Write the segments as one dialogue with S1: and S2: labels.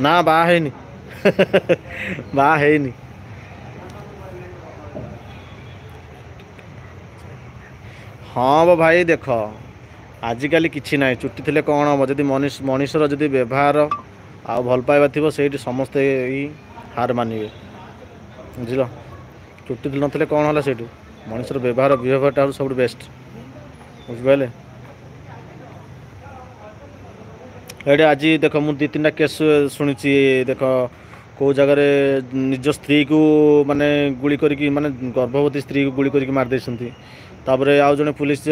S1: ନା ବାହା ହେଇନି ବାହା ହେଇନି। ହଁ ଭାଇ ଦେଖ ଆଜିକାଲି କିଛି ନାହିଁ ଚୁଟି ଥିଲେ କଣ ହେବ ଯଦି ମଣିଷର ଯଦି ବ୍ୟବହାର ଆଉ ଭଲ ପାଇବା ଥିବ ସେଇଠି ସମସ୍ତେ ଏଇ ହାର ମାନିବେ ବୁଝିଲ। ଚୁଟି ନଥିଲେ କଣ ହେଲା ସେଇଠୁ ମଣିଷର ବ୍ୟବହାର ବିହେଭିୟରଟା ହେଉଛି ସବୁଠୁ ବେଷ୍ଟ ବୁଝିପାରିଲେ। ଏଇଠି ଆଜି ଦେଖ ମୁଁ ଦୁଇ ତିନିଟା କେସ୍ ଶୁଣିଛି ଦେଖ କେଉଁ ଜାଗାରେ ନିଜ ସ୍ତ୍ରୀକୁ ମାନେ ଗୁଳି କରିକି ମାନେ ଗର୍ଭବତୀ ସ୍ତ୍ରୀକୁ ଗୁଳି କରିକି ମାରି ଦେଇଛନ୍ତି। ତାପରେ ଆଉ ଜଣେ ପୁଲିସ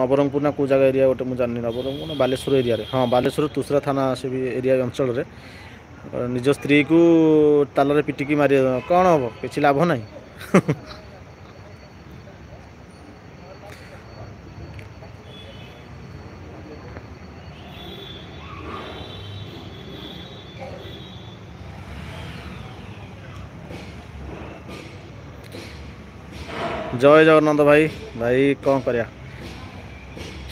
S1: ନବରଙ୍ଗପୁର ନା କେଉଁ ଜାଗା ଏରିଆ ଗୋଟେ ମୁଁ ଜାଣିନି ନବରଙ୍ଗପୁର ନା ବାଲେଶ୍ୱର ଏରିଆରେ ହଁ ବାଲେଶ୍ୱର ତୁଷରା ଥାନା ସେ ବି ଏରିଆ ଅଞ୍ଚଳରେ ନିଜ ସ୍ତ୍ରୀକୁ ତାଲରେ ପିଟିକି ମାରି କଣ ହେବ କିଛି ଲାଭ ନାହିଁ। ଜୟ ଜଗନ୍ନାଥ ଭାଇ ଭାଇ କଣ କରିବା।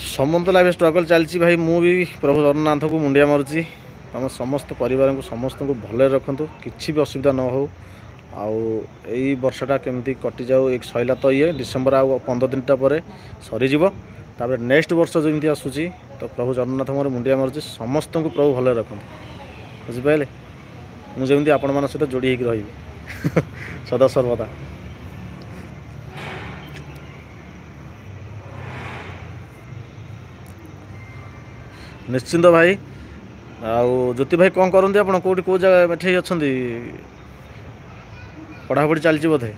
S1: ସମସ୍ତ ଲାଇଫ ଷ୍ଟ୍ରଗଲ ଚାଲିଛି ଭାଇ ମୁଁ ବି ପ୍ରଭୁ ଜଗନ୍ନାଥଙ୍କୁ ମୁଣ୍ଡିଆ ମାରୁଛି। ତମ ସମସ୍ତ ପରିବାରଙ୍କୁ ସମସ୍ତଙ୍କୁ ଭଲରେ ରଖନ୍ତୁ କିଛି ବି ଅସୁବିଧା ନ ହେଉ। ଆଉ ଏଇ ବର୍ଷଟା କେମିତି କଟିଯାଉ ଏ ସଇଲା ତ ଇଏ ଡିସେମ୍ବର ଆଉ 15 ଦିନଟା ପରେ ସରିଯିବ। ତାପରେ ନେକ୍ସଟ ବର୍ଷ ଯେମିତି ଆସୁଛି ତ ପ୍ରଭୁ ଜଗନ୍ନାଥଙ୍କର ମୁଣ୍ଡିଆ ମାରୁଛି ସମସ୍ତଙ୍କୁ ପ୍ରଭୁ ଭଲରେ ରଖନ୍ତୁ ବୁଝିପାରିଲେ। ମୁଁ ଯେମିତି ଆପଣମାନଙ୍କ ସହିତ ଯୋଡ଼ି ହେଇକି ରହିବି ସଦାସର୍ବଦା। ନିଶ୍ଚିନ୍ତ ଭାଇ। ଆଉ ଜ୍ୟୋତି ଭାଇ କଣ କରନ୍ତି ଆପଣ କେଉଁଠି କେଉଁ ଜାଗା ଏଠି ଅଛନ୍ତି। ପଢ଼ାପଢ଼ି ଚାଲିଛି ବୋଧେ।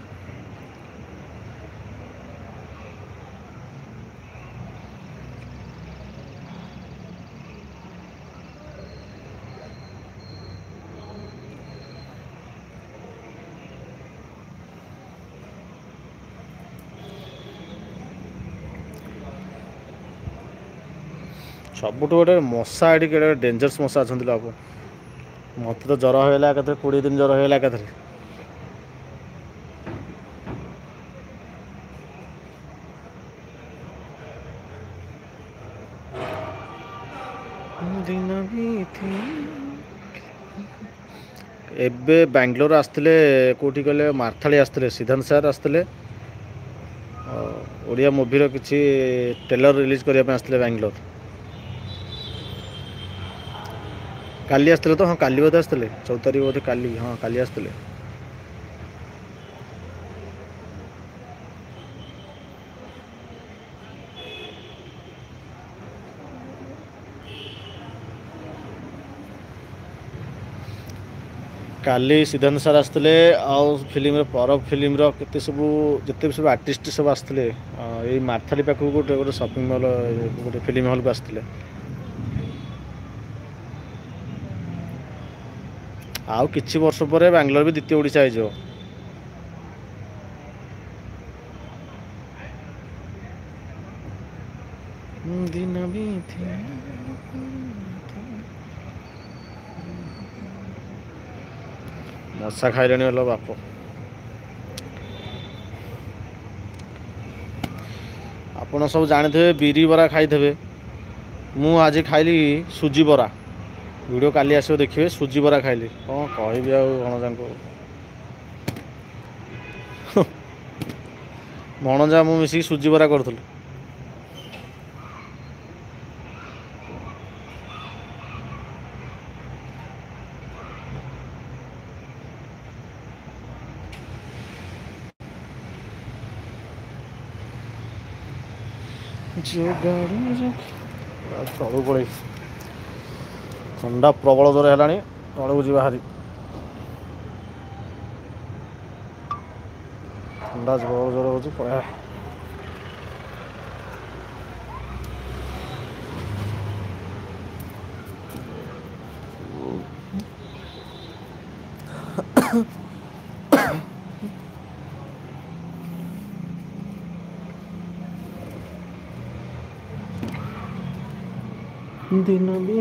S1: ସବୁଠୁ ଗୋଟେ ମଶା ଏଠି କେଡ଼େ ଡେଞ୍ଜରସ୍ ମଶା ଅଛନ୍ତି ଲୋ ବାପ। ମୋତେ ତ ଜ୍ୱର ହେଇଗଲା ଏକାଥରେ 20 ଦିନ ଜ୍ୱର ହେଇଗଲା ଏକାଥରେ। ଦିନ ବିତି ଏବେ ବାଙ୍ଗାଲୋର ଆସିଥିଲେ କେଉଁଠି କହିଲେ ମାର୍ଥାଳି ଆସିଥିଲେ ସିଦ୍ଧାନ୍ତ ସାର୍ ଆସିଥିଲେ। ଓଡ଼ିଆ ମୁଭିର କିଛି ଟ୍ରେଲର ରିଲିଜ୍ କରିବା ପାଇଁ ଆସିଥିଲେ ବାଙ୍ଗାଲୋର। କାଲି ଆସିଥିଲେ ତ ହଁ କାଲି ବୋଧେ ଆସିଥିଲେ 14 ତାରିଖ ବୋଧେ କାଲି ହଁ କାଲି ଆସିଥିଲେ। କାଲି ସିଦ୍ଧାନ୍ତ ସାର୍ ଆସିଥିଲେ ଆଉ ଫିଲ୍ମର ପରବ ଫିଲ୍ମର କେତେ ସବୁ ଯେତେ ବି ସବୁ ଆର୍ଟିଷ୍ଟ ସବୁ ଆସିଥିଲେ ଏଇ ମାର୍ଥାଲି ପାଖକୁ ଗୋଟେ ସପିଂ ମଲ୍ ଗୋଟେ ଫିଲ୍ମ ହଲ୍କୁ ଆସିଥିଲେ। ଆଉ କିଛି ବର୍ଷ ପରେ ବାଙ୍ଗାଲୋର ବି ଦ୍ୱିତୀୟ ଓଡ଼ିଶା ହେଇଯିବ। ଦିନ ବିତି ମଶା ଖାଇଲେଣି ଲୋ ବାପ। ଆପଣ ସବୁ ଜାଣିଥିବେ ବିରି ବରା ଖାଇଥିବେ। ମୁଁ ଆଜି ଖାଇଲି ସୁଜି ବରା। ଭିଡ଼ିଓ କାଲି ଆସିବ ଦେଖିବେ ସୁଜି ବରା ଖାଇଲି କଣ କହିବି ଆଉ ଭଣଜାଙ୍କୁ। ଭଣଜା ମୁଁ ମିଶିକି ସୁଜି ବରା କରୁଥିଲୁ। ତଳକୁ ପଳେଇ ଥଣ୍ଡା ପ୍ରବଳ ଜୋରେ ହେଲାଣି ତଳକୁ ଯିବା ହାରି। ଥଣ୍ଡା ପ୍ରବଳ ଜୋରେ ହେଉଛି ପଳେଇବା। ଦିନ ବି